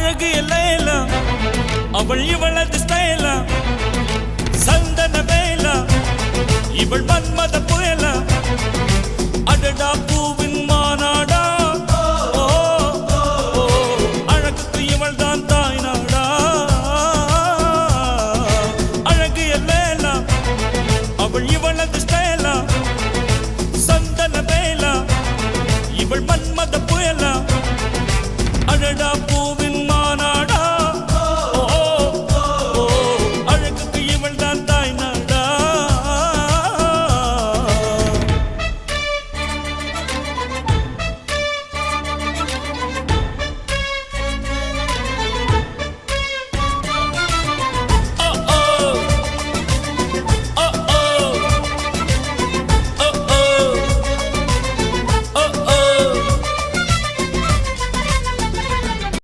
அழகு எல்லாம் அவள் இவளது ஸ்டைலா சந்தன வேலா இவள் மன்மத புயலா அடடா பூவு